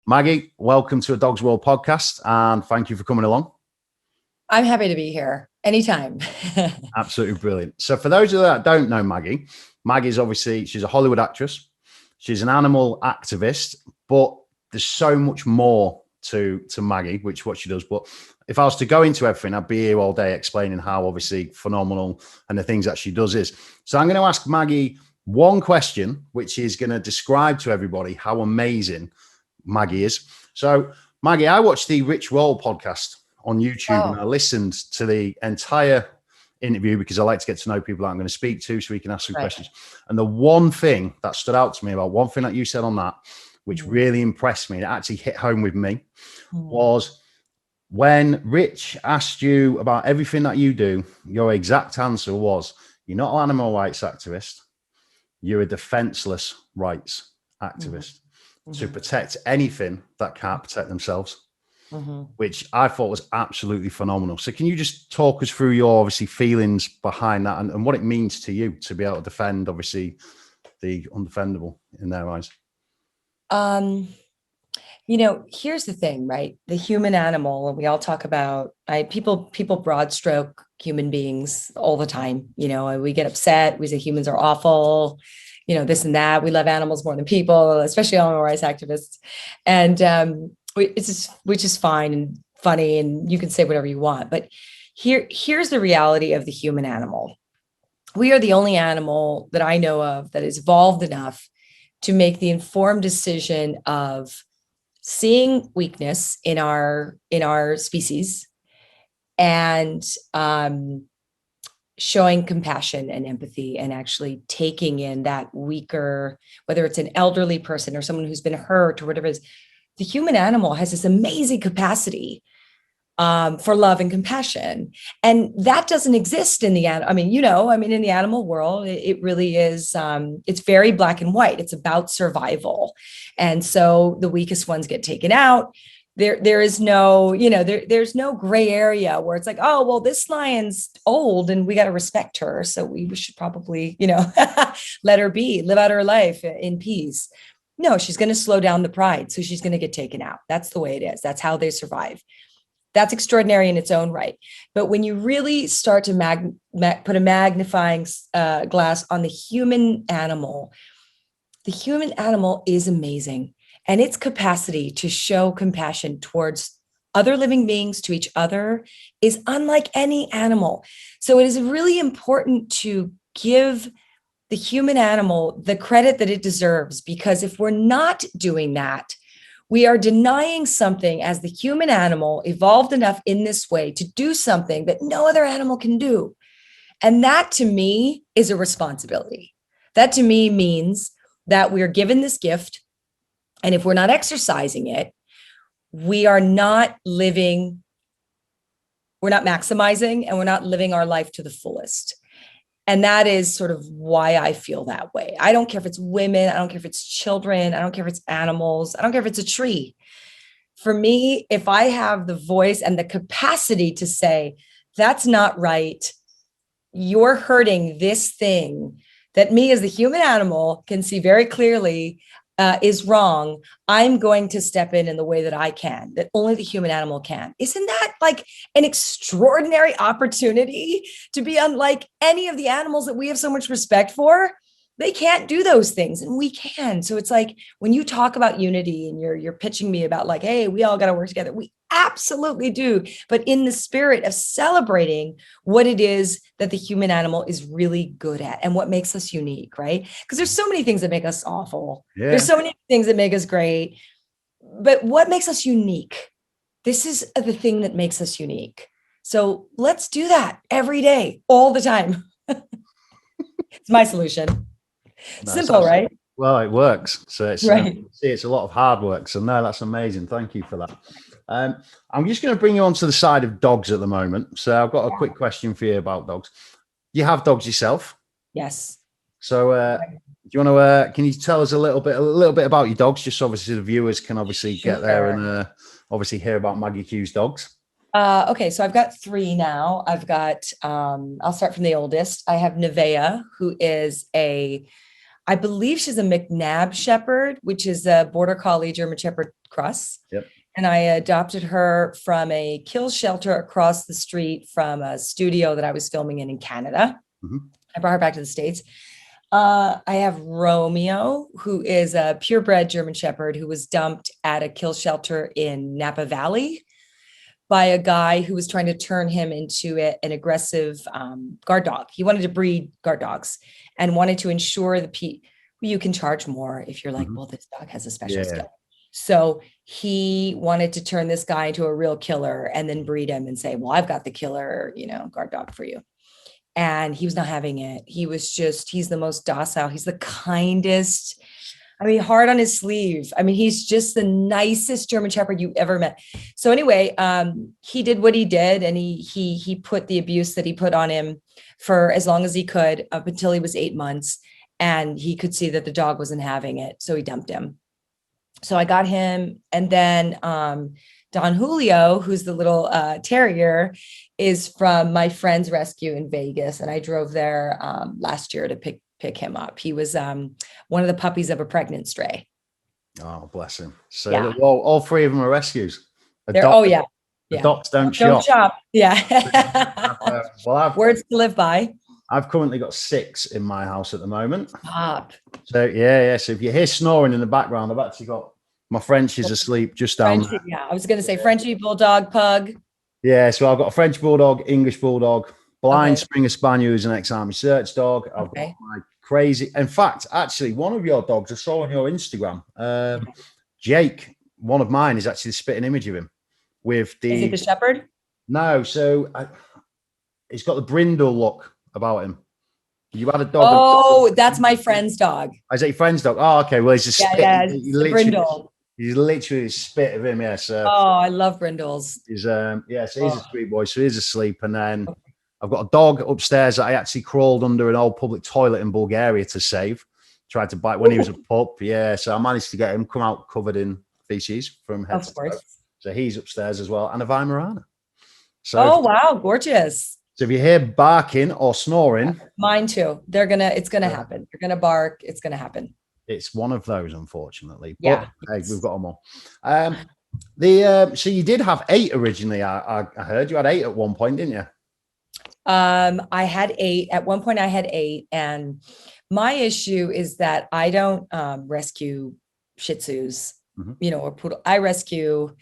Maggie, welcome to a Dog's World podcast, and thank you for coming along. I'm happy to be here anytime. Absolutely brilliant. So for those of you that don't know Maggie, Maggie's obviously, she's a Hollywood actress. She's an animal activist, but there's so much more to Maggie, which what she does. But if I was to go into everything, I'd be here all day explaining how obviously phenomenal and the things that she does is. So I'm going to ask Maggie one question, which is going to describe to everybody how amazing Maggie is. So Maggie, I watched the Rich Roll podcast on YouTube and I listened to the entire interview because I like to get to know people that I'm going to speak to so we can ask some questions. And the one thing that stood out to me about one thing that you said on that, which really impressed me, and it actually hit home with me, was when Rich asked you about everything that you do, your exact answer was, you're not an animal rights activist, you're a defenseless rights activist to protect anything that can't protect themselves. Which I thought was absolutely phenomenal. So can you just talk us through your obviously feelings behind that and what it means to you to be able to defend obviously the undefendable in their eyes? Here's the thing, right? The human animal, and we all talk about people broad stroke human beings all the time. We get upset. We say humans are awful, this and that. We love animals more than people, especially animal rights activists. And which is fine and funny, and you can say whatever you want. But here's the reality of the human animal. We are the only animal that I know of that is evolved enough to make the informed decision of seeing weakness in our species and showing compassion and empathy and actually taking in that weaker, whether it's an elderly person or someone who's been hurt or whatever it is. The human animal has this amazing capacity for love and compassion. And that doesn't exist in the animal. In the animal world, it really is, it's very black and white. It's about survival. And so the weakest ones get taken out. There is no, there's no gray area where it's like, oh, well, this lion's old and we got to respect her. So we should probably, let her be, live out her life in peace. No, she's going to slow down the pride. So she's going to get taken out. That's the way it is. That's how they survive. That's extraordinary in its own right. But when you really start to put a magnifying glass on the human animal is amazing. And its capacity to show compassion towards other living beings, to each other, is unlike any animal. So it is really important to give the human animal the credit that it deserves, because if we're not doing that, we are denying something as the human animal evolved enough in this way to do something that no other animal can do. And that to me is a responsibility. That to me means that we are given this gift. And if we're not exercising it, we are not living, we're not maximizing, and we're not living our life to the fullest. And that is sort of why I feel that way. I don't care if it's women. I don't care if it's children. I don't care if it's animals. I don't care if it's a tree. For me, if I have the voice and the capacity to say, that's not right, you're hurting this thing that me as the human animal can see very clearly is wrong, I'm going to step in the way that I can, that only the human animal can. Isn't that like an extraordinary opportunity to be unlike any of the animals that we have so much respect for? They can't do those things and we can. So it's like when you talk about unity and you're pitching me about like, hey, we all got to work together. We absolutely do. But in the spirit of celebrating what it is that the human animal is really good at and what makes us unique, right? Because there's so many things that make us awful. Yeah. There's so many things that make us great. But what makes us unique? This is the thing that makes us unique. So let's do that every day, all the time. It's my solution. No, simple, right? Well, it works. So it's right. It's a lot of hard work. So no, that's amazing. Thank you for that. I'm just going to bring you onto the side of dogs at the moment. So I've got a quick question for you about dogs. You have dogs yourself? Yes. So do you want to? Can you tell us a little bit about your dogs, just so obviously the viewers can obviously get there and obviously hear about Maggie Q's dogs? Okay, so I've got 3 now. I've got, I'll start from the oldest. I have Nevaeh, who is a I believe she's a McNabb Shepherd, which is a Border Collie German Shepherd cross. Yep. And I adopted her from a kill shelter across the street from a studio that I was filming in Canada. Mm-hmm. I brought her back to the States. I have Romeo, who is a purebred German Shepherd who was dumped at a kill shelter in Napa Valley by a guy who was trying to turn him into an aggressive guard dog. He wanted to breed guard dogs and wanted to ensure you can charge more if you're like, well, this dog has a special skill. So he wanted to turn this guy into a real killer and then breed him and say, well, I've got the killer, guard dog for you. And he was not having it. He's the most docile. He's the kindest. I mean, hard on his sleeve. I mean, he's just the nicest German Shepherd you ever met. So anyway, he did what he did, and he put the abuse that he put on him for as long as he could, up until he was 8 months, and he could see that the dog wasn't having it, so he dumped him. So I got him, and then Don Julio, who's the little terrier, is from my friend's rescue in Vegas, and I drove there last year to pick him up. He was one of the puppies of a pregnant stray. Oh, bless him. So yeah. all three of them are rescues. The docs don't shop. Yeah. Words to live by. I've currently got 6 in my house at the moment. Stop. So yeah. So if you hear snoring in the background, I've actually got my Frenchie's asleep just down there. Yeah, I was going to say Frenchie, Bulldog, Pug. Yeah, so I've got a French Bulldog, English Bulldog, blind Springer Spaniel, who's an ex-army search dog. I've got my crazy. In fact, actually, one of your dogs I saw on your Instagram, Jake, one of mine, is actually the spitting image of him with the. Is it the Shepherd? No, so he's got the brindle look about him. You had a dog. Oh, that's my friend's dog. Is that your friend's dog? Oh, okay. Well, he's a spit. Yeah, the brindle. He's literally spit of him, yeah. So I love brindles. He's so he's a sweet boy. So he's asleep, and then I've got a dog upstairs that I actually crawled under an old public toilet in Bulgaria to save. Tried to bite when he was a pup, yeah. So I managed to get him come out covered in feces from head to toe. So he's upstairs as well, and a Weimaraner. So wow, gorgeous. So if you hear barking or snoring, mine too. It's gonna happen. They're gonna bark. It's gonna happen. It's one of those, unfortunately. Yeah. But, hey, we've got them all. So you did have 8 originally. I heard you had 8 at one point, didn't you? I had 8 at one point. I had 8, and my issue is that I don't rescue Shih Tzus, or poodle. I rescue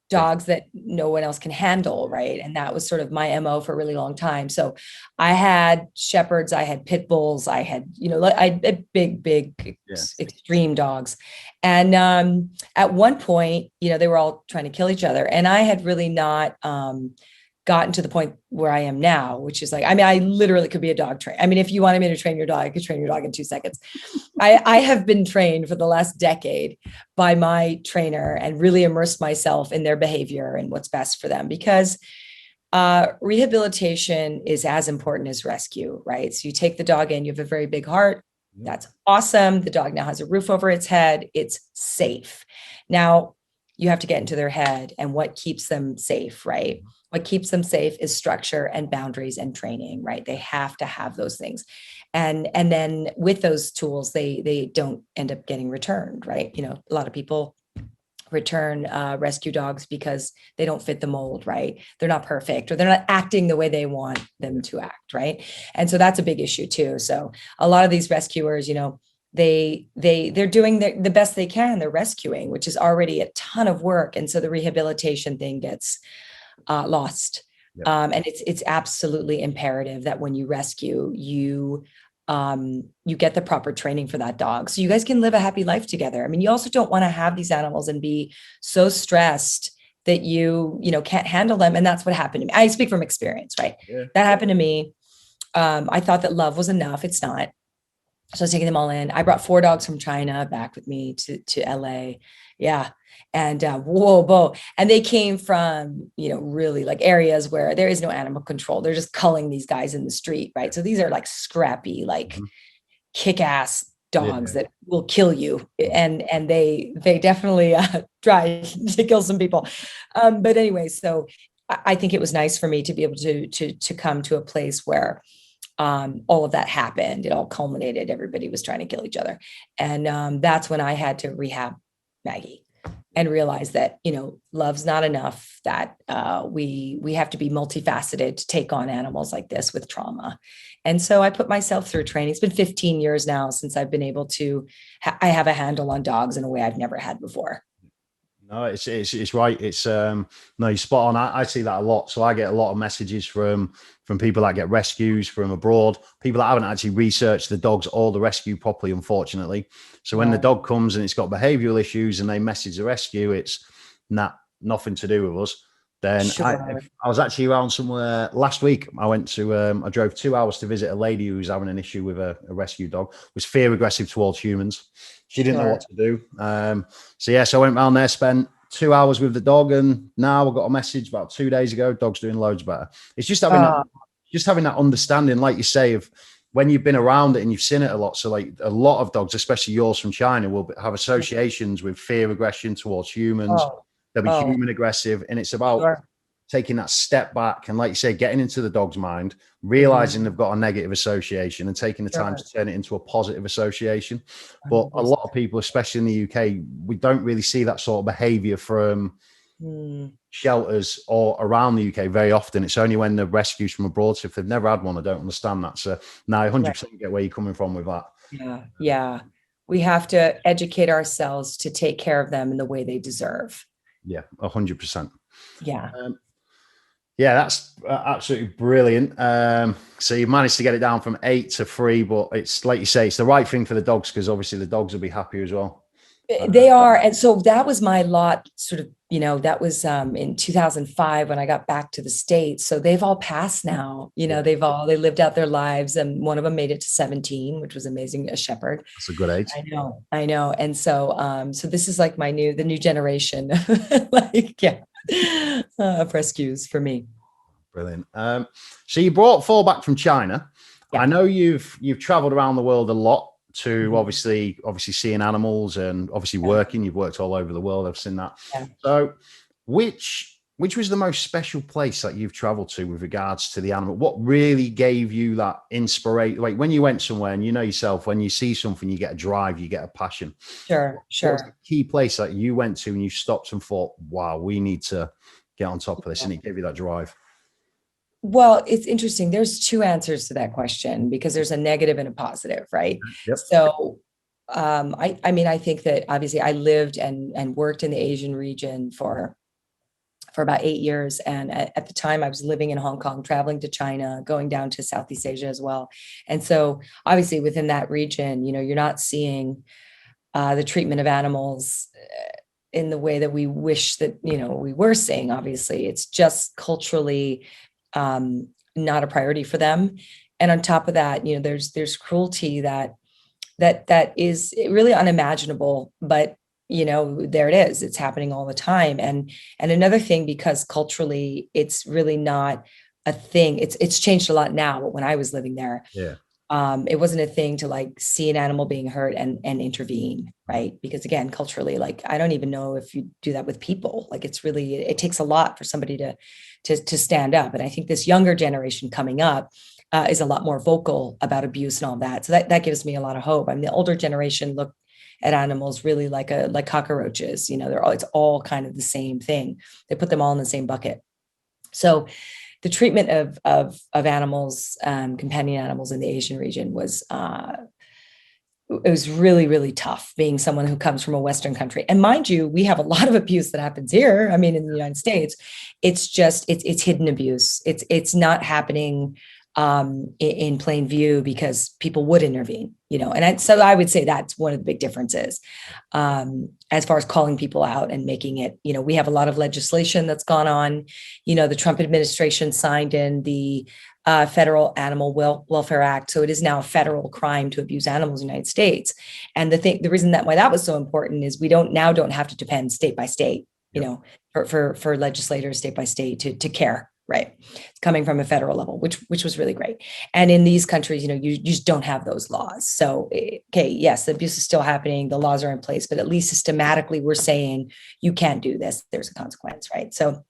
dogs that no one else can handle, right? And that was sort of my MO for a really long time. So I had shepherds, I had pit bulls, I had, I had big, extreme dogs. And at one point, they were all trying to kill each other. And I had really not gotten to the point where I am now, which is like, I literally could be a dog trainer. If you wanted me to train your dog, I could train your dog in 2 seconds. I have been trained for the last decade by my trainer and really immersed myself in their behavior and what's best for them, because rehabilitation is as important as rescue, right? So you take the dog in, you have a very big heart. That's awesome. The dog now has a roof over its head. It's safe. Now you have to get into their head and what keeps them safe, right? What keeps them safe is structure and boundaries and training, right? They have to have those things. And then with those tools, they don't end up getting returned, right? A lot of people return rescue dogs because they don't fit the mold, right? They're not perfect, or they're not acting the way they want them to act, right? And so that's a big issue too. So a lot of these rescuers, they're doing the best they can. They're rescuing, which is already a ton of work. And so the rehabilitation thing gets lost. Yep. And it's absolutely imperative that when you rescue, you get the proper training for that dog, so you guys can live a happy life together. You also don't want to have these animals and be so stressed that you can't handle them. And that's what happened to me. I speak from experience, right? Yeah. That happened to me. I thought that love was enough. It's not. So I was taking them all in. I brought 4 dogs from China back with me to LA. Yeah. And and they came from, really like areas where there is no animal control. They're just culling these guys in the street, right? So these are like scrappy, like kick-ass dogs that will kill you. And they definitely try to kill some people. But anyway, so I think it was nice for me to be able to come to a place where all of that happened. It all culminated. Everybody was trying to kill each other. And that's when I had to rehab Maggie and realize that, love's not enough, that we have to be multifaceted to take on animals like this with trauma. And so I put myself through training. It's been 15 years now since I've been able to, I have a handle on dogs in a way I've never had before. No, it's right. It's no, you're spot on. I see that a lot. So I get a lot of messages from people that get rescues from abroad, people that haven't actually researched the dogs or the rescue properly, unfortunately. So when the dog comes and it's got behavioral issues and they message the rescue, it's nothing to do with us. Then Sure. I was actually around somewhere last week. I went to I drove 2 hours to visit a lady who was having an issue with a rescue dog, was fear aggressive towards humans. She didn't know what to do. So I went around there, spent 2 hours with the dog, and now I got a message about 2 days ago. Dog's doing loads better. It's just having that understanding, like you say, of when you've been around it and you've seen it a lot. So like a lot of dogs, especially yours from China, will have associations with fear aggression towards humans. They'll be human aggressive, and it's about taking that step back and, like you say, getting into the dog's mind, realizing they've got a negative association and taking the time to turn it into a positive association. But a lot of people, especially in the UK, we don't really see that sort of behavior from shelters or around the UK very often. It's only when the rescues from abroad. So if they've never had one, I don't understand that. So now I 100% get where you're coming from with that. Yeah. We have to educate ourselves to take care of them in the way they deserve. Yeah, 100%. Yeah. Yeah, that's absolutely brilliant. So you managed to get it down from 8 to 3, but it's like you say, it's the right thing for the dogs, because obviously the dogs will be happy as well. They are. And so that was my lot, sort of, that was in 2005 when I got back to the States. So they've all passed now. They lived out their lives, and one of them made it to 17, which was amazing, a shepherd. That's a good age. I know. And so so this is like the new generation of rescues for me. Brilliant. So you brought 4 back from China. Yeah. I know you've traveled around the world a lot to obviously seeing animals and obviously working. You've worked all over the world. I've seen that. Yeah. So which was the most special place that you've traveled to with regards to the animal? What really gave you that inspiration? Like when you went somewhere and yourself, when you see something, you get a drive, you get a passion. Sure. What was the key place that you went to and you stopped and thought, wow, we need to get on top of this, and it gave you that drive? Well, it's interesting. There's 2 answers to that question, because there's a negative and a positive, right? Yep. So I think that obviously I lived and worked in the Asian region for about 8 years. And at the time I was living in Hong Kong, traveling to China, going down to Southeast Asia as well. And so obviously within that region, you're not seeing the treatment of animals in the way that we wish that, we were seeing. Obviously, it's just culturally not a priority for them. And on top of that, there's cruelty that is really unimaginable, but there it is. It's happening all the time. And another thing, because culturally it's really not a thing. It's changed a lot now, but when I was living there, it wasn't a thing to like see an animal being hurt and intervene, right? Because again, culturally, like I don't even know if you do that with people. Like it takes a lot for somebody to stand up. And I think this younger generation coming up is a lot more vocal about abuse and all that. So that gives me a lot of hope. I mean, the older generation look at animals really like cockroaches. It's all kind of the same thing. They put them all in the same bucket. So the treatment of animals, companion animals in the Asian region was it was really, really tough, being someone who comes from a Western country. And mind you, we have a lot of abuse that happens here. I mean, in the United States, it's just, it's hidden abuse. It's not happening in plain view because people would intervene, so I would say that's one of the big differences as far as calling people out and making it, we have a lot of legislation that's gone on. The Trump administration signed in the Federal Animal Welfare Act. So it is now a federal crime to abuse animals in the United States. And the reason why that was so important is we don't have to depend state by state, for legislators state by state to care. Right. It's coming from a federal level, which was really great. And in these countries, you just don't have those laws. So, okay, yes, the abuse is still happening. The laws are in place, but at least systematically we're saying you can't do this. There's a consequence. Right. So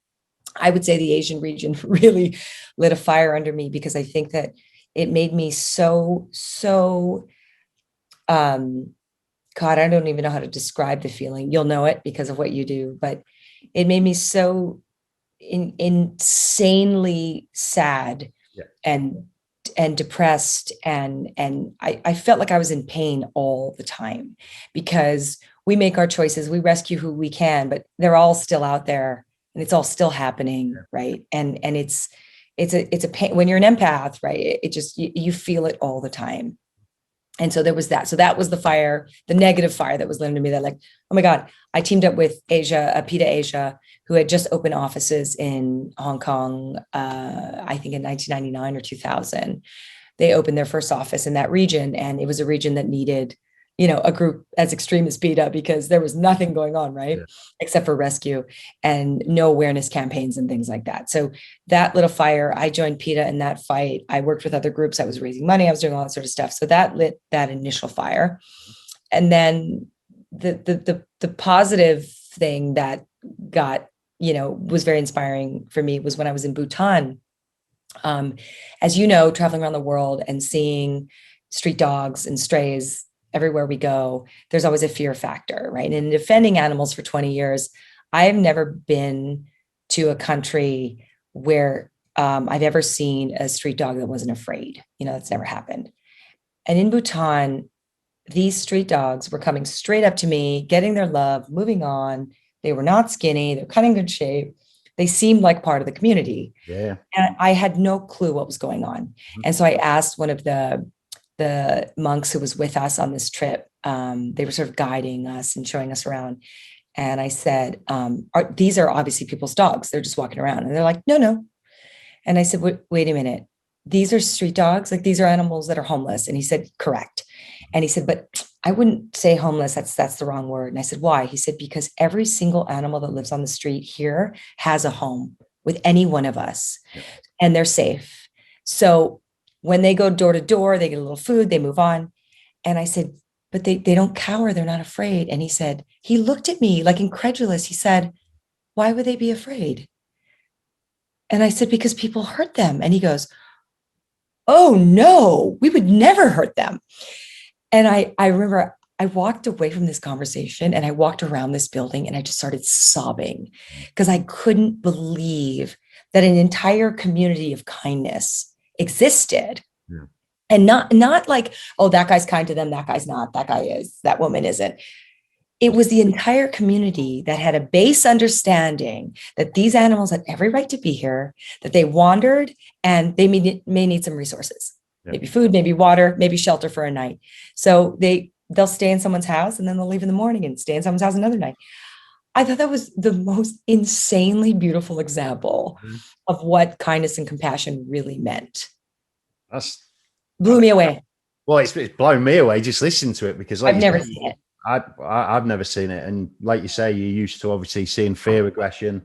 I would say the Asian region really lit a fire under me, because I think that, it made me so um God, I don't even know how to describe the feeling. You'll know it because of what you do, but it made me so insanely sad Yeah. and depressed, and I felt like I was in pain all the time, because we make our choices, we rescue who we can, but they're all still out there, and it's all still happening, right? And it's a pain when you're an empath, right? It just you feel it all the time. And so there was that. So that was the fire, the negative fire that was lit into me, that like, oh my God, I teamed up with Asia, PETA Asia, who had just opened offices in Hong Kong, I think in 1999 or 2000. They opened their first office in that region. And it was a region that needed, a group as extreme as PETA, because there was nothing going on, right? Yeah. Except for rescue and no awareness campaigns and things like that. So that lit a fire. I joined PETA in that fight. I worked with other groups. I was raising money. I was doing all that sort of stuff. So that lit that initial fire. And then the positive thing that got, was very inspiring for me was when I was in Bhutan. As you know, traveling around the world and seeing street dogs and strays everywhere we go, there's always a fear factor, right? And in defending animals for 20 years, I have never been to a country where I've ever seen a street dog that wasn't afraid. That's never happened. And in Bhutan, these street dogs were coming straight up to me, getting their love, moving on. They were not skinny, they're kind of good shape. They seemed like part of the community. Yeah. And I had no clue what was going on. And so I asked one of the monks who was with us on this trip. They were sort of guiding us and showing us around. And I said, these are obviously people's dogs. They're just walking around. And they're like, no, no. And I said, wait a minute. These are street dogs? Like, these are animals that are homeless? And he said, correct. And he said, but I wouldn't say homeless. That's the wrong word. And I said, why? He said, because every single animal that lives on the street here has a home with any one of us, and they're safe. So when they go door to door, they get a little food, they move on. And I said, but they don't cower. They're not afraid. And he said, he looked at me like incredulous. He said, why would they be afraid? And I said, because people hurt them. And he goes, oh no, we would never hurt them. And I remember I walked away from this conversation and I walked around this building and I just started sobbing, because I couldn't believe that an entire community of kindness existed. Yeah. And not like, oh, that guy's kind to them, that guy's not, that guy is, that woman isn't. It was the entire community that had a base understanding that these animals had every right to be here, that they wandered, and they may need some resources, maybe food, maybe water, maybe shelter for a night. So they'll stay in someone's house and then they'll leave in the morning and stay in someone's house another night. I thought that was the most insanely beautiful example of what kindness and compassion really meant. That's Blew me away. Well, it's blown me away just listening to it, because like I've never seen it. I've never seen it. And like you say, you're used to obviously seeing fear, aggression,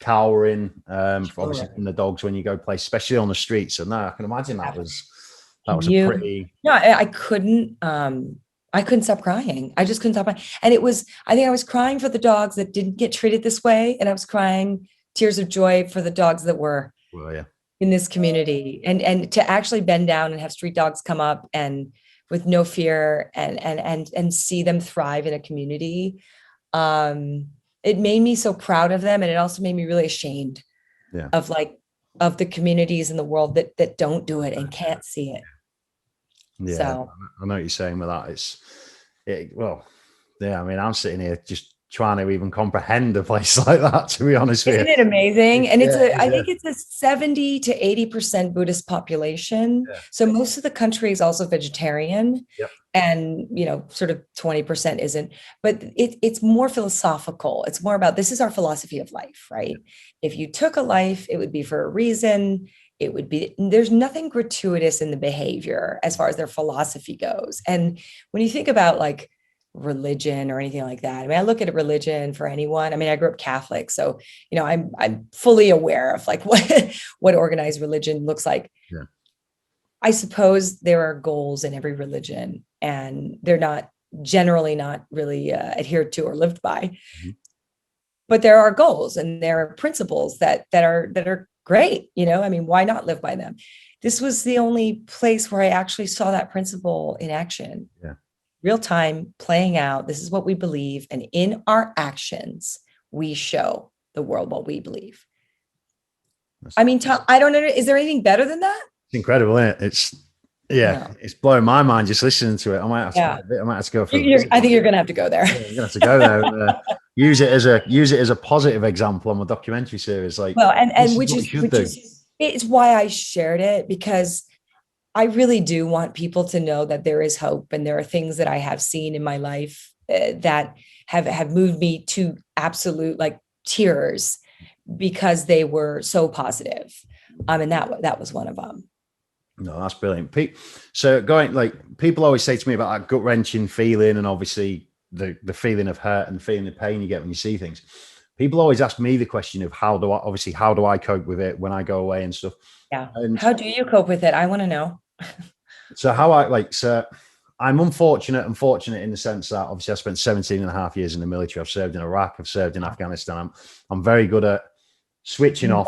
cowering, obviously from the dogs when you go play, especially on the streets. And I can imagine that was a pretty. No, I couldn't stop crying. I just couldn't stop crying. And I think I was crying for the dogs that didn't get treated this way. And I was crying tears of joy for the dogs that were in this community. And to actually bend down and have street dogs come up and with no fear and see them thrive in a community. It made me so proud of them. And it also made me really ashamed of the communities in the world that don't do it and can't see it. Yeah, so. I know what you're saying with that. I mean, I'm sitting here just trying to even comprehend a place like that, to be honest with you. Isn't it amazing? And I think it's a 70 to 80% Buddhist population. Yeah. So most of the country is also vegetarian. Yep. And, sort of 20% isn't, but it's more philosophical. It's more about, this is our philosophy of life, right? Yep. If you took a life, it would be for a reason. It would be, there's nothing gratuitous in the behavior as far as their philosophy goes. And when you think about like religion or anything like that, I mean, I look at a religion for anyone. I mean, I grew up Catholic, so, I'm fully aware of like what organized religion looks like. Yeah. I suppose there are goals in every religion, and they're generally not really adhered to or lived by. Mm-hmm. But there are goals and there are principles that are great. I mean, why not live by them? this was the only place where I actually saw that principle in action. Yeah. Real time playing out. This is what we believe. And in our actions, we show the world what we believe. I mean, I don't know. Is there anything better than that? It's incredible, isn't it? It's blowing my mind just listening to it. I might have to go for I think you're going to have to go there. Yeah, you're gonna have to go there and use it as a positive example on my documentary series. Like, well, and which is it's why I shared it, because I really do want people to know that there is hope, and there are things that I have seen in my life that have moved me to absolute like tears, because they were so positive. And that was one of them. No, that's brilliant. So people always say to me about that gut wrenching feeling, and obviously the feeling of hurt and feeling the pain you get when you see things. People always ask me the question of how do I cope with it when I go away and stuff. Yeah. And how do you cope with it? I want to know. So I'm unfortunate in the sense that obviously I spent 17 and a half years in the military. I've served in Iraq. I've served in Afghanistan. I'm very good at switching off,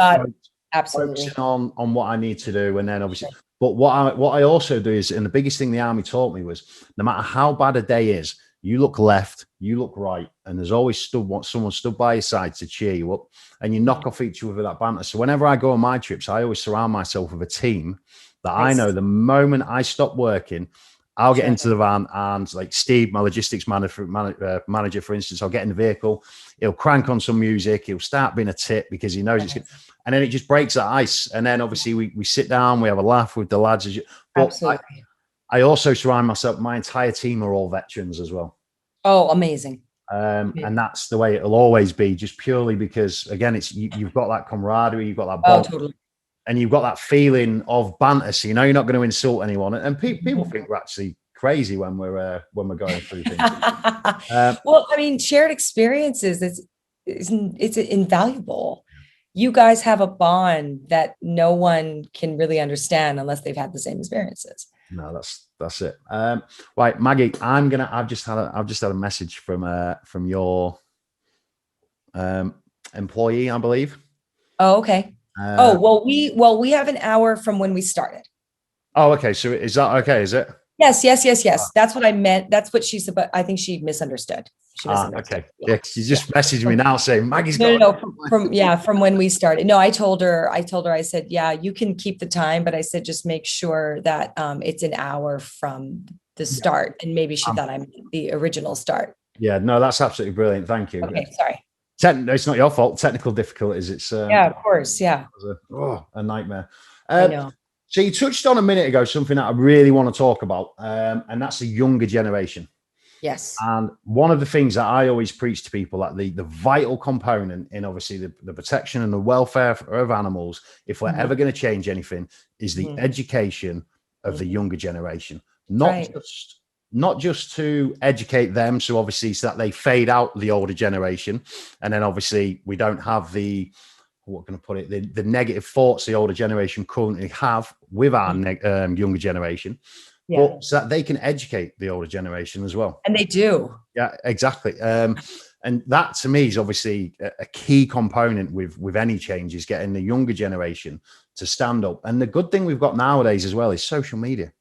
absolutely, focusing on what I need to do. And then obviously, but what I also do is, and the biggest thing the army taught me was, no matter how bad a day is, you look left, you look right, and there's always someone stood by your side to cheer you up, and you knock off each other with that banter. So whenever I go on my trips, I always surround myself with a team that I know the moment I stop working, I'll get into the van, and like Steve, my logistics manager, for instance, I'll get in the vehicle, he'll crank on some music, he'll start being a tit because he knows it's good. And then it just breaks that ice. And then obviously we sit down, we have a laugh with the lads. Absolutely. I also surround myself, my entire team are all veterans as well. Oh, amazing. And that's the way it'll always be, just purely because, again, you've got that camaraderie, you've got that bond. Oh, totally. And you've got that feeling of banter, so you know you're not going to insult anyone. And people think we're actually crazy when we're going through things. Well, I mean, shared experiences, it's invaluable. You guys have a bond that no one can really understand unless they've had the same experiences. No, that's it. Right, Maggie, I've just had a message from your employee, I believe. Oh, okay. We have an hour from when we started. Oh, okay. So is that okay? Is it? Yes. That's what I meant. That's what she said, but I think she misunderstood. Okay. Yeah, she just messaged me now saying Maggie's got from when we started. No, I told her, I said, yeah, you can keep the time, but I said, just make sure that it's an hour from the start. And maybe she thought I meant the original start. Yeah, no, that's absolutely brilliant. Thank you. Okay, sorry. It's not your fault. Technical difficulties. It's yeah, of course. Yeah. A nightmare. I know. So you touched on a minute ago something that I really want to talk about, and that's the younger generation. Yes. And one of the things that I always preach to people, that the vital component in obviously the protection and the welfare of animals, if we're ever going to change anything, is the education of the younger generation. Not just to educate them, so obviously so that they fade out the older generation, and then obviously we don't have the negative thoughts the older generation currently have with our younger generation, but so that they can educate the older generation as well. And they do. Yeah, exactly. And that to me is obviously a key component with any change, is getting the younger generation to stand up. And the good thing we've got nowadays as well is social media.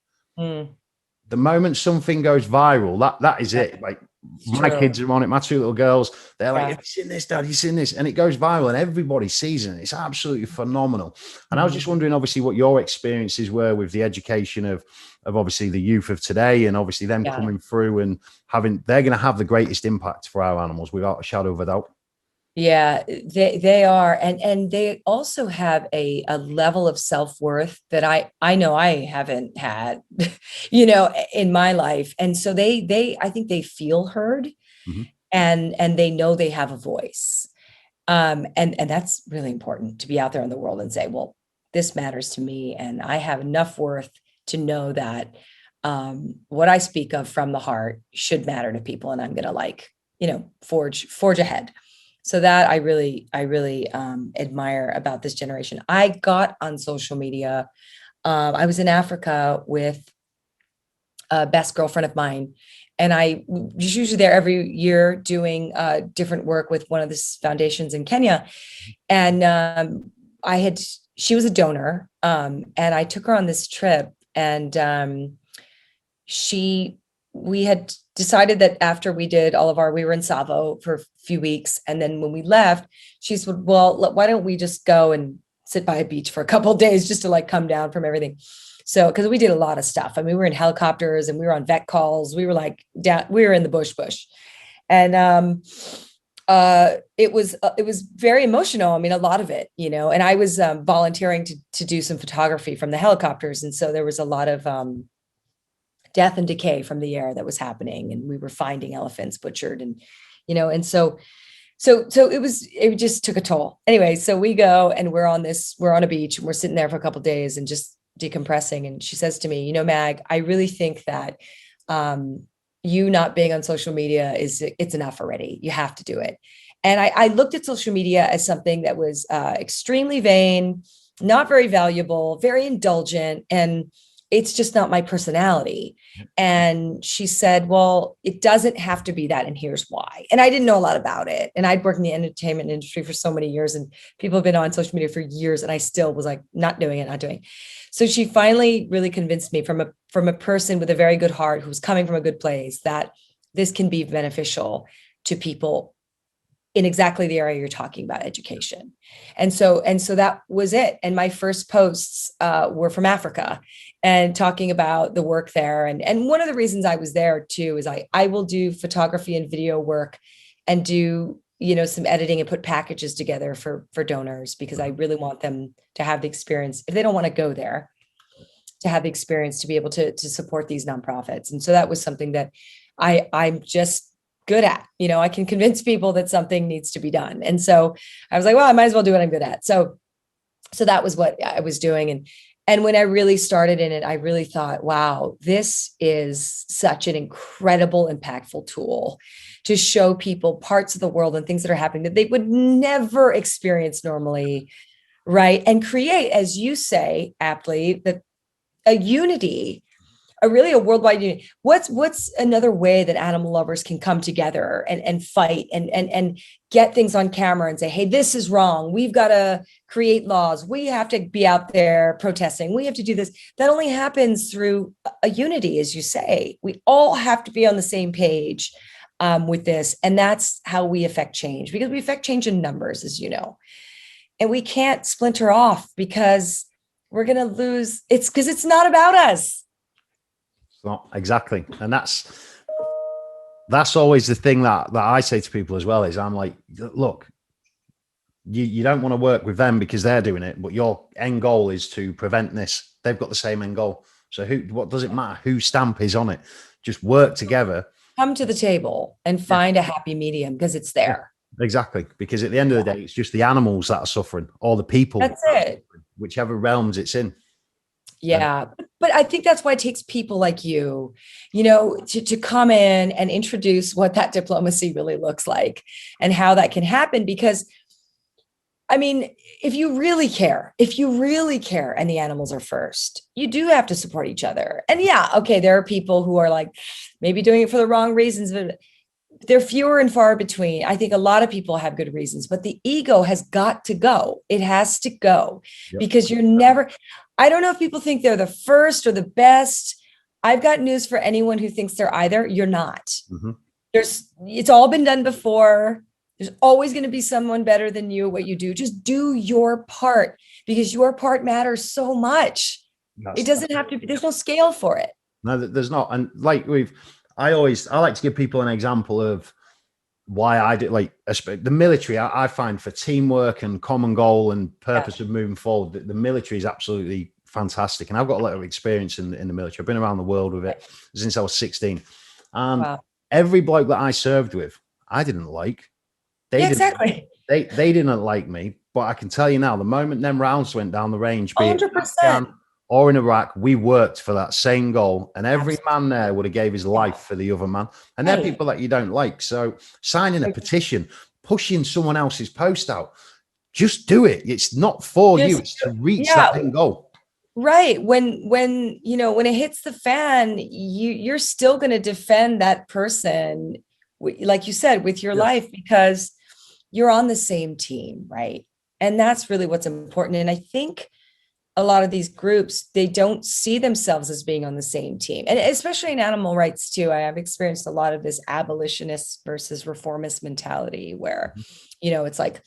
The moment something goes viral, that is it. Like my kids are on it, my two little girls, they're like, have you seen this, Dad? Have you seen this? And it goes viral and everybody sees it. It's absolutely phenomenal. And I was just wondering, obviously, what your experiences were with the education of obviously the youth of today, and obviously them coming through and they're going to have the greatest impact for our animals without a shadow of a doubt. Yeah, they are. And they also have a level of self-worth that I know I haven't had, in my life. And so I think they feel heard, and they know they have a voice. And that's really important, to be out there in the world and say, well, this matters to me. And I have enough worth to know that what I speak of from the heart should matter to people. And I'm going to forge ahead. So that I really admire about this generation. I got on social media. I was in Africa with a best girlfriend of mine, and I was usually there every year doing different work with one of the foundations in Kenya. And I had she was a donor. And I took her on this trip, and she we had decided that after we did all of our, we were in Savo for a few weeks, and then when we left, she said, well, why don't we just go and sit by a beach for a couple of days just to like come down from everything. So because we did a lot of stuff. I mean, we were in helicopters and we were on vet calls. We were like down, we were in the bush. And it was very emotional. I mean, a lot of it, you know, and I was volunteering to do some photography from the helicopters. And so there was a lot of death and decay from the air that was happening, and we were finding elephants butchered, and you know, and so it just took a toll. Anyway, so we go and we're on a beach, and we're sitting there for a couple of days and just decompressing. And she says to me, you know, Mag, I really think that you not being on social media it's enough already. You have to do it. And I looked at social media as something that was extremely vain, not very valuable, very indulgent, and it's just not my personality. And she said, well, it doesn't have to be that, and here's why. And I didn't know a lot about it. And I'd worked in the entertainment industry for so many years, and people have been on social media for years, and I still was like, not doing it. So she finally really convinced me, from a person with a very good heart who was coming from a good place, that this can be beneficial to people in exactly the area you're talking about, education. And so that was it. And my first posts were from Africa and talking about the work there. And one of the reasons I was there too is I will do photography and video work and do, you know, some editing and put packages together for donors, because I really want them to have the experience, if they don't want to go there, to have the experience to be able to support these nonprofits. And so that was something that I'm just good at. You know, I can convince people that something needs to be done. And so I was like, well, I might as well do what I'm good at. So that was what I was doing. And when I really started in it, I really thought, wow, this is such an incredible, impactful tool to show people parts of the world and things that are happening that they would never experience normally, right? And create, as you say aptly, that a unity, a worldwide unity. What's another way that animal lovers can come together and fight and get things on camera and say, hey, this is wrong. We've got to create laws. We have to be out there protesting. We have to do this. That only happens through a unity, as you say. We all have to be on the same page with this. And that's how we affect change, because we affect change in numbers, as you know. And we can't splinter off, because we're going to lose. It's because it's not about us. It's not exactly. And that's always the thing that I say to people as well, is I'm like, look, you don't want to work with them because they're doing it, but your end goal is to prevent this. They've got the same end goal. So what does it matter whose stamp is on it? Just work together. Come to the table and find a happy medium, because it's there. Yeah, exactly. Because at the end of the day, it's just the animals that are suffering, or the people. That's it. Whichever realms it's in. Yeah. But I think that's why it takes people like you, you know, to come in and introduce what that diplomacy really looks like and how that can happen. Because I mean, if you really care and the animals are first, you do have to support each other. And yeah, okay, there are people who are like maybe doing it for the wrong reasons, but they're fewer and far between. I think a lot of people have good reasons, but the ego has got to go. It has to go. Yep. Because you're never, I don't know if people think they're the first or the best. I've got news for anyone who thinks they're either. You're not. Mm-hmm. It's all been done before. There's always going to be someone better than you at what you do. Just do your part, because your part matters so much. It doesn't have to be, there's no scale for it. No, there's not. And like I like to give people an example of why I did, like the military. I find for teamwork and common goal and purpose of moving forward, the military is absolutely fantastic. And I've got a lot of experience in the military. I've been around the world with it since I was 16. And every bloke that I served with, I didn't like. They didn't like me. But I can tell you now, the moment them rounds went down the range, be it 100%. Or in Iraq, we worked for that same goal, and every man there would have gave his life for the other man. And they're people that you don't like. So signing a petition, pushing someone else's post out, just do it. It's not for you. It's to reach that end goal. Right. When you know, when it hits the fan, you're still going to defend that person, like you said, with your life, because you're on the same team, right? And that's really what's important. And I think a lot of these groups, they don't see themselves as being on the same team. And especially in animal rights too. I have experienced a lot of this abolitionist versus reformist mentality where, it's like,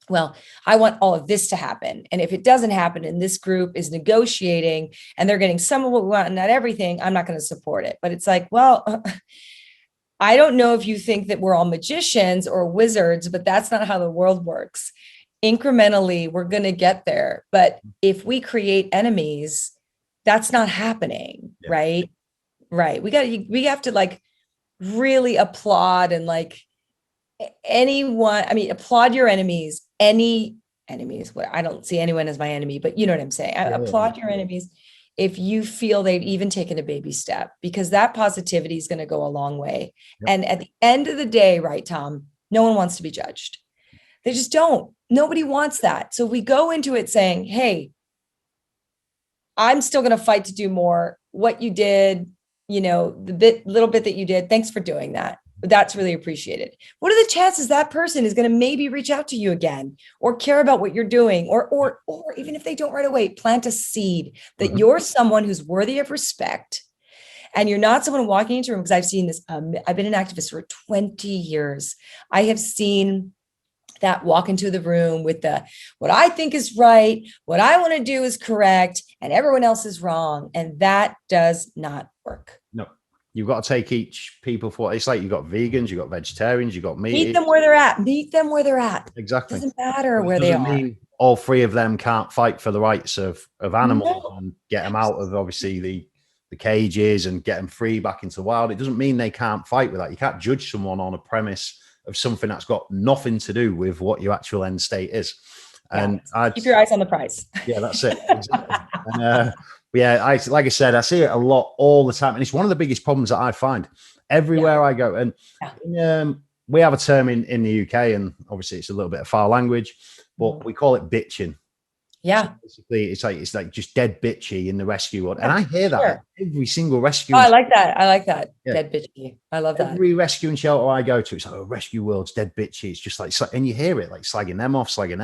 well, I want all of this to happen. And if it doesn't happen and this group is negotiating and they're getting some of what we want and not everything, I'm not going to support it. But it's like, well, I don't know if you think that we're all magicians or wizards, but that's not how the world works. Incrementally, we're going to get there. But if we create enemies, that's not happening, right? Right. We have to like really applaud and like anyone, I mean, applaud your enemies, any enemies. What I don't see anyone as my enemy, but you know what I'm saying. Applaud your enemies if you feel they've even taken a baby step, because that positivity is going to go a long way. And at the end of the day, right, Tom, no one wants to be judged. They just don't. Nobody wants that. So we go into it saying, hey, I'm still going to fight to do more. What you did, little bit that you did, thanks for doing that. That's really appreciated. What are the chances that person is going to maybe reach out to you again or care about what you're doing? Or even if they don't right away, plant a seed that you're someone who's worthy of respect. And you're not someone walking into a room, because I've seen this. I've been an activist for 20 years. I have seen that walk into the room with what I think is right, what I want to do is correct, and everyone else is wrong. And that does not work. No, you've got to take each people for it's like you've got vegans, you've got vegetarians, you've got meat. Meet them where they're at. Meet them where they're at. Exactly. Doesn't matter where they are. Mean all three of them can't fight for the rights of animals and get them out of obviously the cages and get them free back into the wild. It doesn't mean they can't fight with that. You can't judge someone on a premise of something that's got nothing to do with what your actual end state is. And keep your eyes on the prize. Yeah, that's it. Exactly. And like I said, I see it a lot all the time. And it's one of the biggest problems that I find everywhere I go. And we have a term in the UK, and obviously it's a little bit of foul language, but we call it bitching. Yeah. So basically, it's like just dead bitchy in the rescue world. And I hear that every single rescue. Oh, I like that. Yeah. Dead bitchy. I love that. Every rescue and shelter I go to, it's like, rescue world's dead bitchy. It's just like, and you hear it like slagging them off. And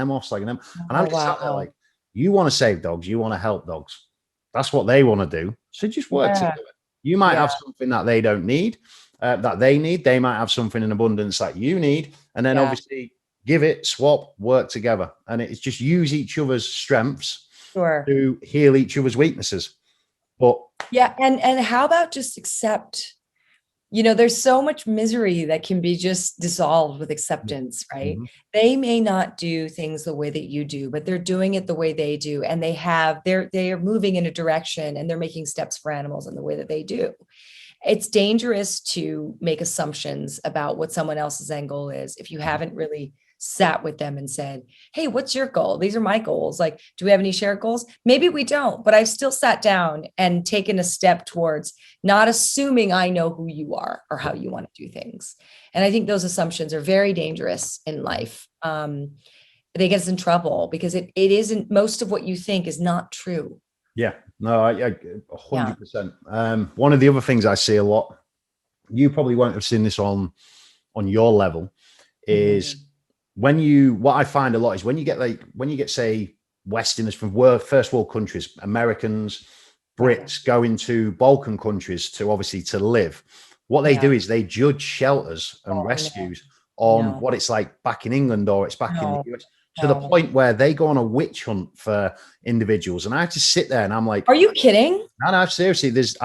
I'm just sat there like, you want to save dogs, you want to help dogs. That's what they want to do. So just work to do it. You might have something that they don't need, that they need. They might have something in abundance that you need. And then obviously give it, swap, work together. And it's just use each other's strengths to heal each other's weaknesses. But and how about just accept, there's so much misery that can be just dissolved with acceptance, right? They may not do things the way that you do, but they're doing it the way they do. And they are moving in a direction, and they're making steps for animals in the way that they do. It's dangerous to make assumptions about what someone else's end goal is if you haven't really sat with them and said, hey, what's your goal? These are my goals. Like, do we have any shared goals? Maybe we don't, but I've still sat down and taken a step towards not assuming I know who you are or how you want to do things. And I think those assumptions are very dangerous in life. They get us in trouble because it isn't, most of what you think is not true. Yeah, no, I 100%. One of the other things I see a lot, you probably won't have seen this on your level, is what I find a lot is when you get say Westerners from first world countries, Americans, Brits go into Balkan countries to live. What they do is they judge shelters and rescues on what it's like back in England or it's back in the US, to the point where they go on a witch hunt for individuals. And I have to sit there and I'm like, are you kidding? No, seriously. There's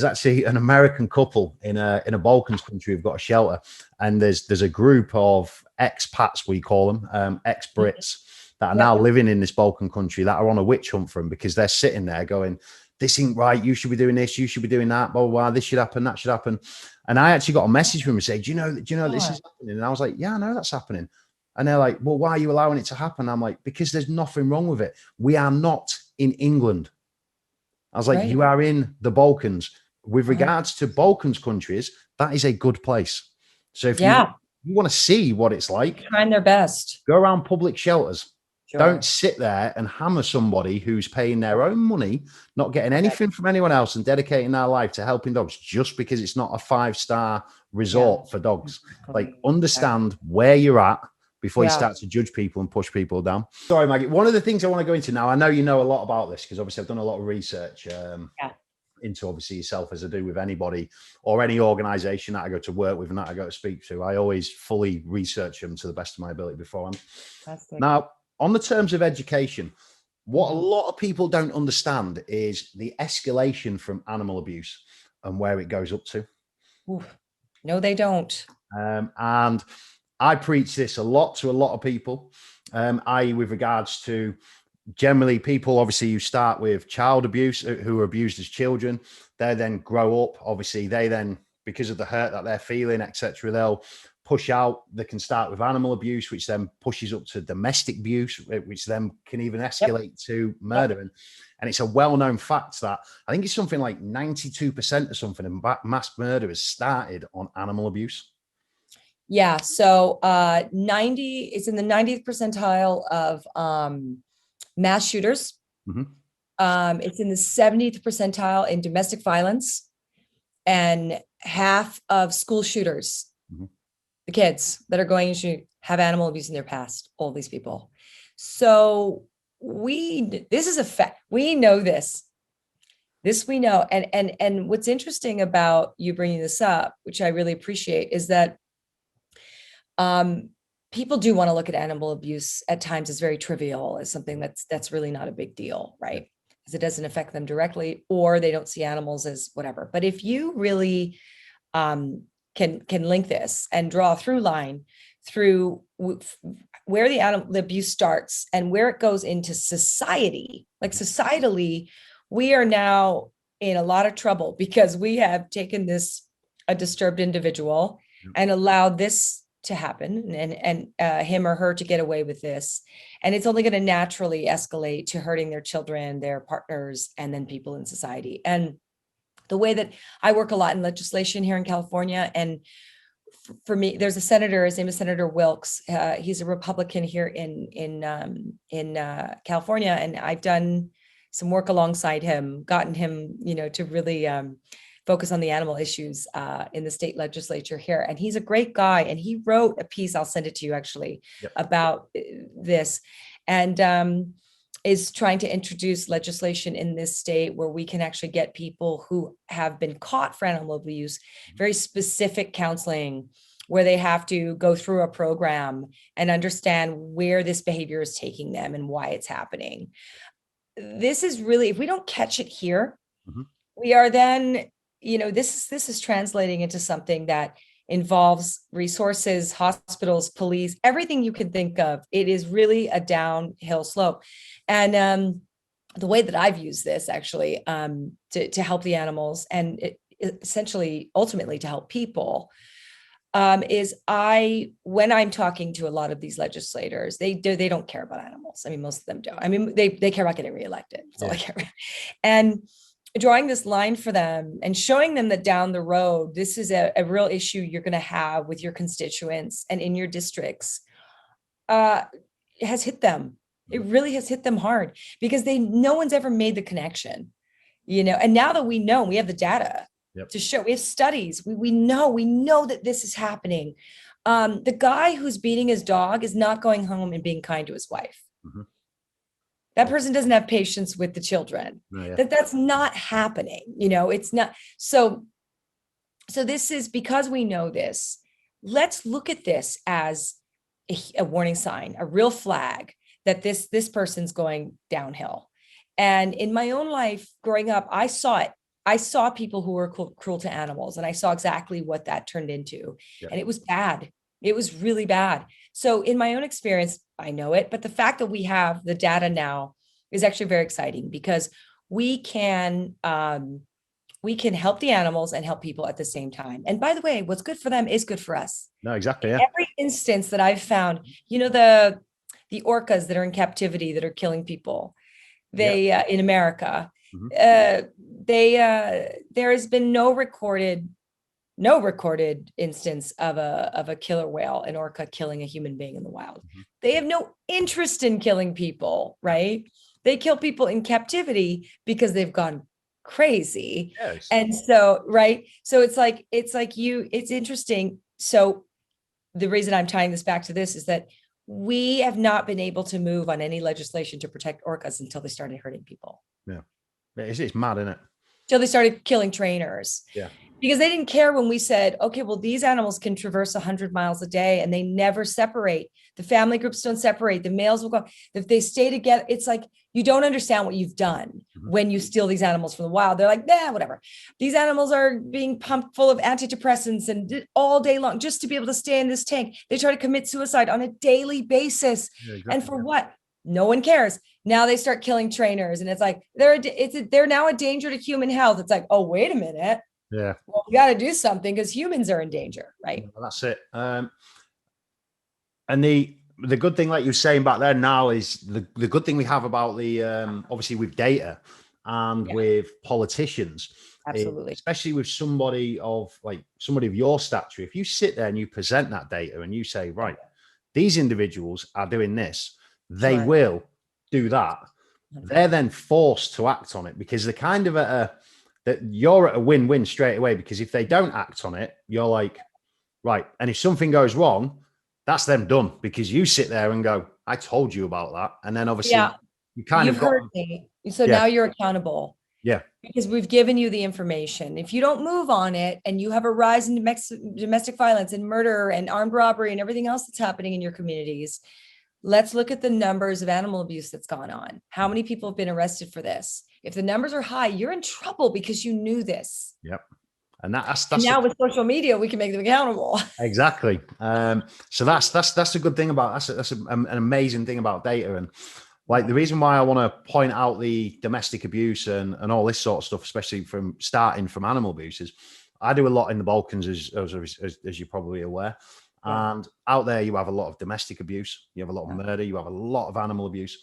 actually an American couple in a Balkans country who've got a shelter, and there's a group of expats, we call them, ex-Brits, that are now living in this Balkan country that are on a witch hunt for them, because they're sitting there going, this ain't right, you should be doing this, you should be doing that, blah, blah, blah, this should happen, that should happen. And I actually got a message from them and say, do you know this is happening? And I was like, yeah, I know that's happening. And they're like, well, why are you allowing it to happen? I'm like, because there's nothing wrong with it. We are not in England. I was like, you are in the Balkans. With regards to Balkans countries, that is a good place. So if you want to see what it's like, trying their best, go around public shelters. Don't Sure. sit there and hammer somebody who's paying their own money, not getting anything from anyone else, and dedicating their life to helping dogs just because it's not a 5-star Yeah. resort for dogs. Like, Exactly. understand where you're at before you Yeah. start to judge people and push people down. Sorry, Maggie. One of the things I want to go into now, I know you know a lot about this because obviously I've done a lot of research Yeah. into obviously yourself, as I do with anybody or any organization that I go to work with and that I go to speak to. I always fully research them to the best of my ability beforehand. Fantastic. Now, on the terms of education, what a lot of people don't understand is the escalation from animal abuse and where it goes up to. Oof. No, they don't. And I preach this a lot to a lot of people, i.e., with regards to generally people, obviously, who start with child abuse, who are abused as children. They then grow up. Obviously, they then, because of the hurt that they're feeling, etc., they'll push out. They can start with animal abuse, which then pushes up to domestic abuse, which then can even Yep. escalate to Yep. murder. And it's a well-known fact that I think it's something like 92% or something of mass murder has started on animal abuse. Yeah. So 90, it's in the 90th percentile of mass shooters. Mm-hmm. It's in the 70th percentile in domestic violence, and half of school shooters, Mm-hmm. the kids that are going to have animal abuse in their past, all these people. So this is a fact. We know this. This we know. And what's interesting about you bringing this up, which I really appreciate, is that people do want to look at animal abuse at times as very trivial, as something that's really not a big deal, right? Because it doesn't affect them directly, or they don't see animals as whatever. But if you really can link this and draw a through line through where the abuse starts and where it goes into society, like societally, we are now in a lot of trouble because we have taken a disturbed individual and allowed this to happen, and him or her to get away with this. And it's only going to naturally escalate to hurting their children, their partners, and then people in society. And the way that I work a lot in legislation here in California, and for me, there's a senator. His name is Senator Wilkes. He's a Republican here in California, and I've done some work alongside him, gotten him, to really focus on the animal issues in the state legislature here. And he's a great guy. And he wrote a piece, I'll send it to you actually, about this. And is trying to introduce legislation in this state where we can actually get people who have been caught for animal abuse, very specific counseling, where they have to go through a program and understand where this behavior is taking them and why it's happening. This is really, if we don't catch it here, we are then, this is translating into something that involves resources, hospitals, police, everything you can think of. It is really a downhill slope. And the way that I've used this actually to help the animals, and essentially ultimately to help people, is when I'm talking to a lot of these legislators, they don't care about animals. I mean, most of them don't. I mean, they care about getting reelected. That's all I care about. And drawing this line for them and showing them that down the road, this is a real issue you're going to have with your constituents and in your districts, has hit them. It really has hit them hard because no one's ever made the connection, and now that we know, we have the data to show, we have studies, we know that this is happening. The guy who's beating his dog is not going home and being kind to his wife. That person doesn't have patience with the children. That's not happening. It's not. So this is, because we know this, let's look at this as a warning sign, a real flag that this person's going downhill. And in my own life growing up, I saw it. I saw people who were cruel to animals, and I saw exactly what that turned into. And it was bad. It was really bad. So in my own experience, I know it, but the fact that we have the data now is actually very exciting, because we can help the animals and help people at the same time. And by the way, what's good for them is good for us. No, exactly. Yeah. Every instance that I've found, the orcas that are in captivity that are killing people, in America, there has been no recorded no recorded instance of a killer whale, an orca killing a human being in the wild. Mhm. They have no interest in killing people, right? They kill people in captivity because they've gone crazy. Yes. And so, right? So it's interesting. So the reason I'm tying this back to this is that we have not been able to move on any legislation to protect orcas until they started hurting people, Yeah. It's mad, isn't it? till they started killing trainers, Yeah. because they didn't care when we said, okay, well, these animals can traverse 100 miles a day and they never separate. The family groups don't separate. The males will go. If they stay together, it's like, you don't understand what you've done Mhm. when you steal these animals from the wild. They're like, nah, whatever. These animals are being pumped full of antidepressants and all day long just to be able to stay in this tank. They try to commit suicide on a daily basis. Yeah, And exactly. for what? No one cares. Now they start killing trainers, and it's like they're now a danger to human health. It's like, oh, wait a minute. Yeah. Well, we got to do something because humans are in danger, right? Well, that's it. And the good thing, like you were saying back there now, is the good thing we have about the obviously with data and Yeah, with politicians, absolutely. especially with somebody of your stature, if you sit there and you present that data and you say, right, these individuals are doing this, they Right. will do that. They're then forced to act on it because they're kind of that you're at a win-win straight away, because if they don't act on it, you're like, right. And if something goes wrong, that's them done, because you sit there and go, I told you about that. And then obviously Yeah, you kind you've of got, heard me. So yeah, now you're accountable yeah, because we've given you the information. If you don't move on it and you have a rise in domestic violence and murder and armed robbery and everything else that's happening in your communities, let's look at the numbers of animal abuse that's gone on. How many people have been arrested for this? If the numbers are high, you're in trouble because you knew this. yep. And that's And that's the, now with social media, we can make them accountable. exactly. So that's a good thing about an amazing thing about data. And like the reason why I want to point out the domestic abuse and all this sort of stuff, especially from starting from animal abuse, is I do a lot in the Balkans, as you're probably aware. Yeah. And out there, you have a lot of domestic abuse, you have a lot of murder, you have a lot of animal abuse.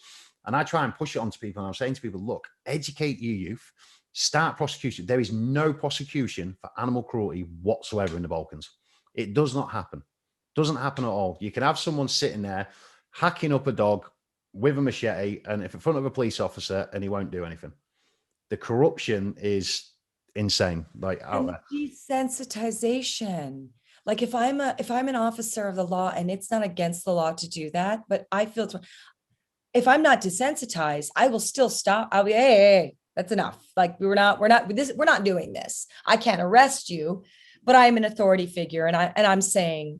And I try and push it onto people. And I'm saying to people, look, educate your youth, start prosecution. There is no prosecution for animal cruelty whatsoever in the Balkans. It does not happen. Doesn't happen at all. You can have someone sitting there hacking up a dog with a machete and if in front of a police officer, and he won't do anything. The corruption is insane, like out And there. desensitization. Like if I'm an officer of the law and it's not against the law to do that, but I feel if I'm not desensitized, I will still stop. I'll be, hey, that's enough. Like we're not doing this. I can't arrest you, but I'm an authority figure and I'm saying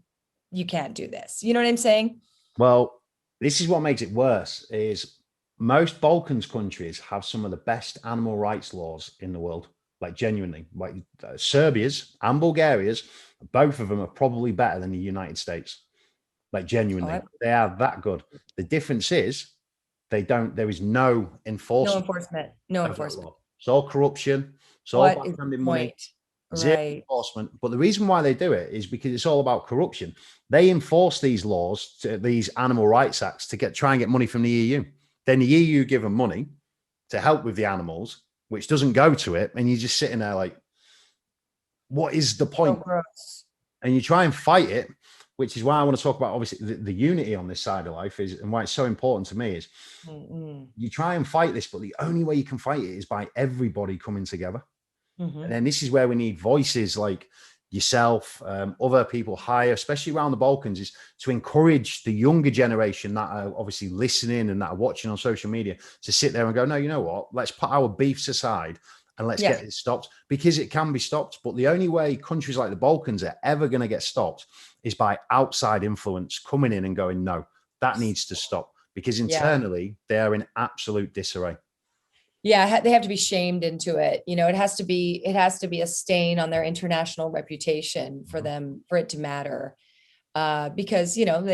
you can't do this. You know what I'm saying? Well, this is what makes it worse is most Balkans countries have some of the best animal rights laws in the world. Like genuinely, like Serbia's and Bulgaria's, both of them are probably better than the United States. Like genuinely, Oh, they are that good. The difference is they don't. There is no no enforcement enforcement. No of that enforcement. law. It's all corruption. It's all What is the backhanding money. point? Zero Right. enforcement. But the reason why they do it is because it's all about corruption. They enforce these laws, these animal rights acts, to try and get money from the EU. Then the EU give them money to help with the animals, which doesn't go to it, and you're just sitting there like, what is the So point? gross. And you try and fight it, which is why I want to talk about obviously the unity on this side of life is, and why it's so important to me is Mm-mm. you try and fight this, but the only way you can fight it is by everybody coming together. And Mm-hmm. then this is where we need voices like yourself, other people higher, especially around the Balkans, is to encourage the younger generation that are obviously listening and that are watching on social media to sit there and go, no, you know what? Let's put our beefs aside and let's Yeah. get it stopped, because it can be stopped. But the only way countries like the Balkans are ever going to get stopped is by outside influence coming in and going, no, that needs to stop, because Yeah. internally they are in absolute disarray. Yeah, they have to be shamed into it. You know, it has to be a stain on their international reputation for them, for it to matter. Because, you know,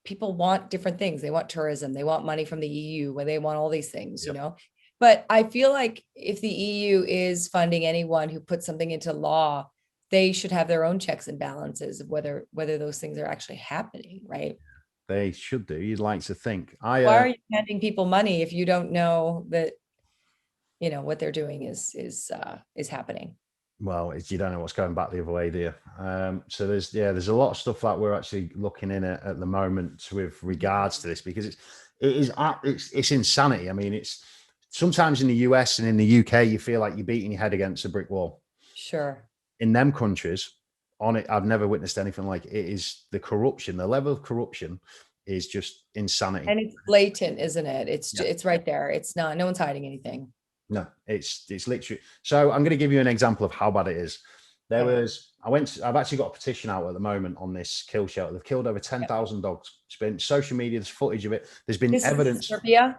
people want different things. They want tourism, they want money from the EU, where they want all these things, you Yep. know. But I feel like if the EU is funding anyone who puts something into law, they should have their own checks and balances of whether those things are actually happening, right? They should do. You'd like to think. Why are you handing people money if you don't know that, you know, what they're doing is happening? well, you don't know what's going back the other way, do you? So there's a lot of stuff that we're actually looking in at the moment with regards to this, because it's insanity. I mean, it's sometimes in the US and in the UK, you feel like you're beating your head against a brick wall. Sure. In them countries, on it, I've never witnessed anything like it. Is the corruption, the level of corruption is just insanity. And it's blatant, isn't it? Yeah. It's right there. It's not, no one's hiding anything. No, it's literally. So I'm going to give you an example of how bad it is. Okay. I've actually got a petition out at the moment on this kill shelter. They've killed over 10,000 dogs. It's been social media, there's footage of it. There's been This is evidence. Serbia.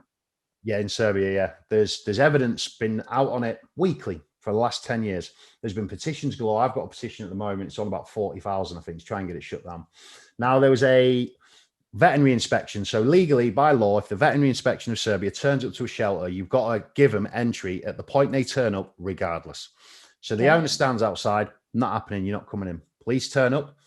Yeah, in Serbia, yeah. There's evidence been out on it weekly for the last 10 years. There's been petitions galore. I've got a petition at the moment. It's on about 40,000, I think, to try and get it shut down. Now, there was a veterinary inspection. So legally, by law, if the veterinary inspection of Serbia turns up to a shelter, you've got to give them entry at the point they turn up, regardless. So the owner stands outside, not happening, you're not coming in. Police turn up,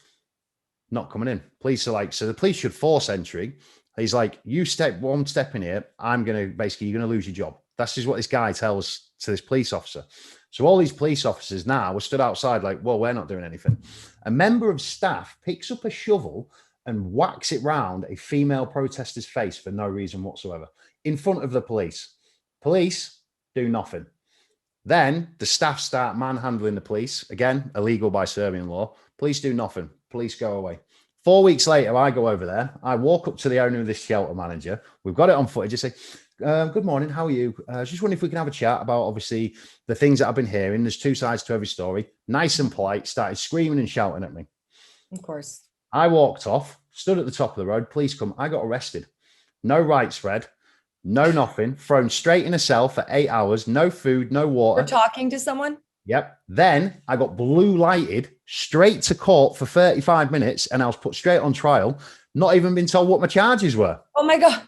not coming in. Police are like, so the police should force entry. He's like, you step one step in here, you're going to lose your job. That's just what this guy tells to this police officer. So all these police officers now are stood outside like, well, we're not doing anything. A member of staff picks up a shovel and whacks it round a female protester's face for no reason whatsoever in front of the police. Police do nothing. Then the staff start manhandling the police. Again, illegal by Serbian law. Police do nothing. Police go away. 4 weeks later, I go over there. I walk up to the owner of this shelter manager. We've got it on footage. I say, good morning. How are you? Just wondering if we can have a chat about, obviously, the things that I've been hearing. There's two sides to every story. Nice and polite. Started screaming and shouting at me. Of course. I walked off, stood at the top of the road. Police come. I got arrested. No rights read. No nothing. Thrown straight in a cell for 8 hours. No food, no water. We're talking to someone? Yep. Then I got blue lighted straight to court for 35 minutes and I was put straight on trial. Not even been told what my charges were. Oh my God.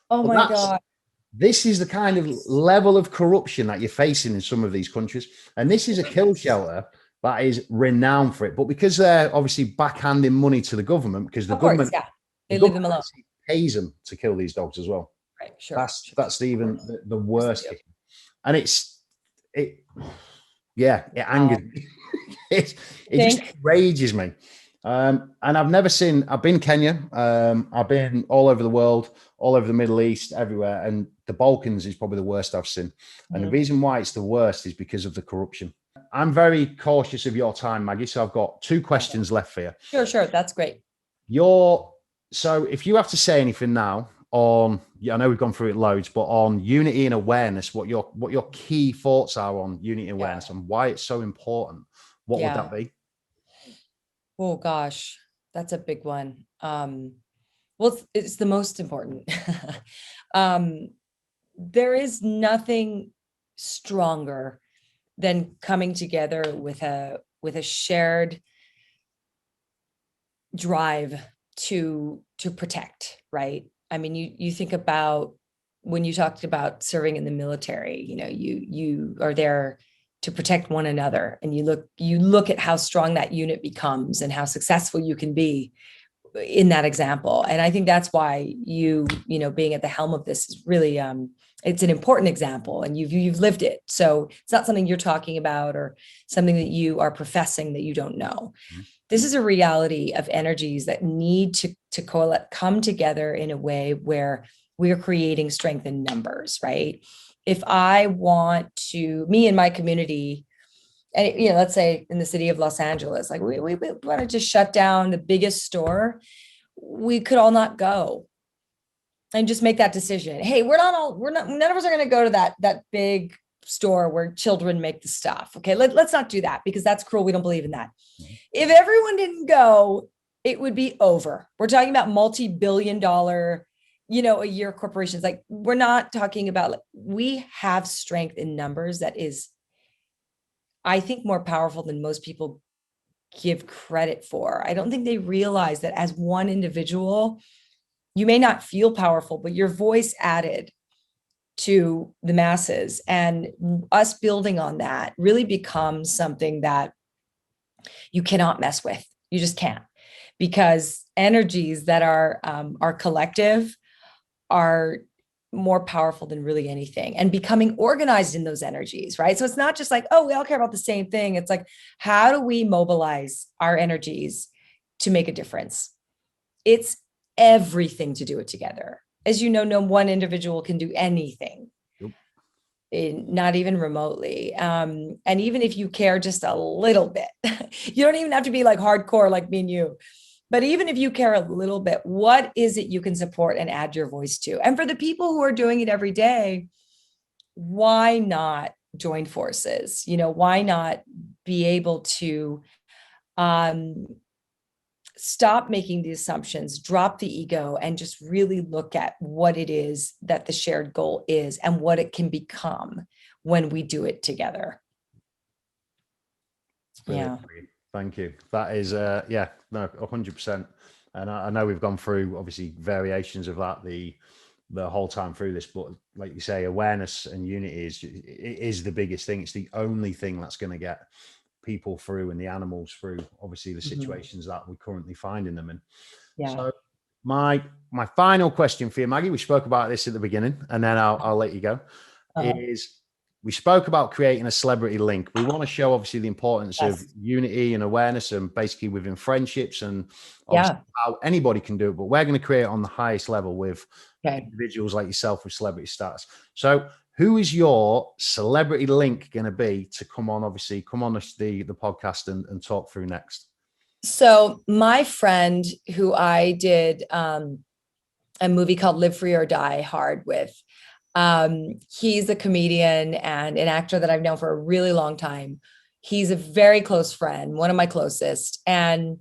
Oh my God. This is the kind of level of corruption that you're facing in some of these countries. And this is a kill shelter that is renowned for it. But because they're obviously backhanding money to the government, because the government, they leave them alone, pays them to kill these dogs as well. Right. Sure. That's even the worst. And it angers me. it just rages me. And I've been Kenya. I've been all over the world, all over the Middle East, everywhere. And the Balkans is probably the worst I've seen. And the reason why it's the worst is because of the corruption. I'm very cautious of your time, Maggie. So I've got 2 questions left for you. Sure. That's great. So if you have to say anything now on, I know we've gone through it loads, but on unity and awareness, what your key thoughts are on unity and awareness and why it's so important, what would that be? Oh gosh, that's a big one. Well, it's the most important. There is nothing stronger than coming together with a shared drive to protect, right? I mean, you think about when you talked about serving in the military, you are there to protect one another, and you look at how strong that unit becomes and how successful you can be in that example. And I think that's why being at the helm of this is really it's an important example, and you've lived it. So it's not something you're talking about or something that you are professing that you don't know. This is a reality of energies that need to come together in a way where we're creating strength in numbers, right? If I want to, me and my community, and let's say in the city of Los Angeles, like we want to just shut down the biggest store, we could all not go and just make that decision. Hey, none of us are going to go to that big store where children make the stuff. Okay, let's not do that, because that's cruel. We don't believe in that. If everyone didn't go, it would be over. We're talking about multi-billion-dollar, a year corporations. Like, we're not talking about, we have strength in numbers that is, I think, more powerful than most people give credit for. I don't think they realize that as one individual, you may not feel powerful, but your voice added to the masses, and us building on that really becomes something that you cannot mess with. You just can't, because energies that are collective are more powerful than really anything, and becoming organized in those energies, right? So it's not just like, oh, we all care about the same thing. It's like, how do we mobilize our energies to make a difference? It's everything to do it together. As you know, no one individual can do anything, not even remotely. And even if you care just a little bit, you don't even have to be like hardcore like me and you. But even if you care a little bit, what is it you can support and add your voice to? And for the people who are doing it every day, why not join forces? Why not be able to stop making the assumptions, drop the ego, and just really look at what it is that the shared goal is and what it can become when we do it together. Brilliant. Yeah. Thank you. That is, yeah, no, 100%. And I know we've gone through obviously variations of that the whole time through this, but like you say, awareness and unity is the biggest thing. It's the only thing that's going to get people through and the animals through obviously the situations that we currently find in them. And so my final question for you, Maggie, we spoke about this at the beginning, and then I'll let you go, is we spoke about creating a celebrity link. We want to show obviously the importance of unity and awareness, and basically within friendships, and how anybody can do it, but we're going to create it on the highest level with individuals like yourself with celebrity status. So who is your celebrity link going to be to come on the podcast and talk through next? So my friend who I did a movie called Live Free or Die Hard with, he's a comedian and an actor that I've known for a really long time. He's a very close friend, one of my closest. And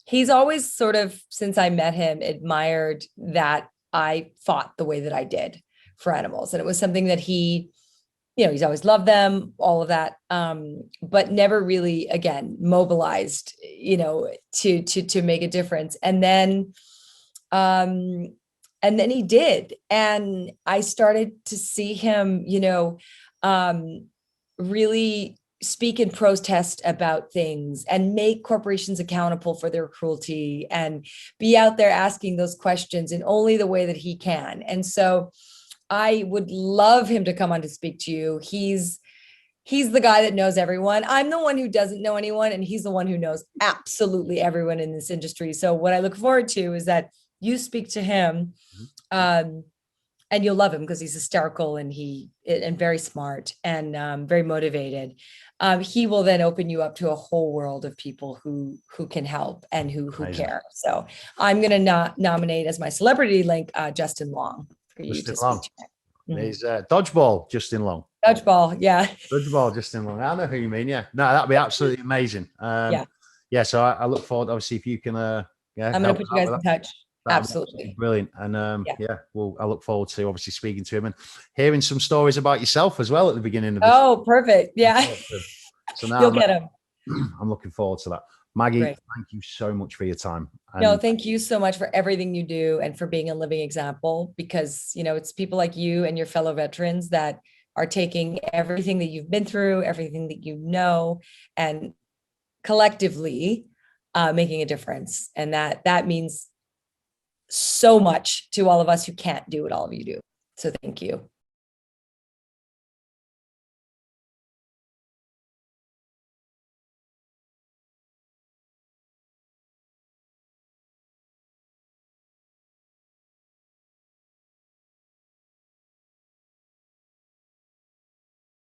he's always sort of, since I met him, admired that I fought the way that I did for animals. And it was something that he's always loved them, all of that, but never really, again, mobilized, to make a difference. And then he did. And I started to see him, really speak and protest about things and make corporations accountable for their cruelty and be out there asking those questions in only the way that he can. And so I would love him to come on to speak to you. He's the guy that knows everyone. I'm the one who doesn't know anyone, and he's the one who knows absolutely everyone in this industry. So what I look forward to is that you speak to him, and you'll love him because he's hysterical and very smart and very motivated. He will then open you up to a whole world of people who can help and who care. So I'm going to nominate as my celebrity link Justin Long for you to speak to. He's Dodgeball Justin Long. Dodgeball, yeah. Dodgeball Justin Long. I know who you mean. Yeah, no, that'd be absolutely amazing. Yeah. So I look forward. Obviously, if you can, I'm going to put you guys in touch. Absolutely brilliant. And well, I look forward to obviously speaking to him and hearing some stories about yourself as well at the beginning of this. Oh, perfect. Yeah. So now you'll get him. I'm looking forward to that. Maggie, thank you so much for your time. No, thank you so much for everything you do and for being a living example, because, it's people like you and your fellow veterans that are taking everything that you've been through, everything that you know, and collectively making a difference. And that means so much to all of us who can't do what all of you do. So thank you.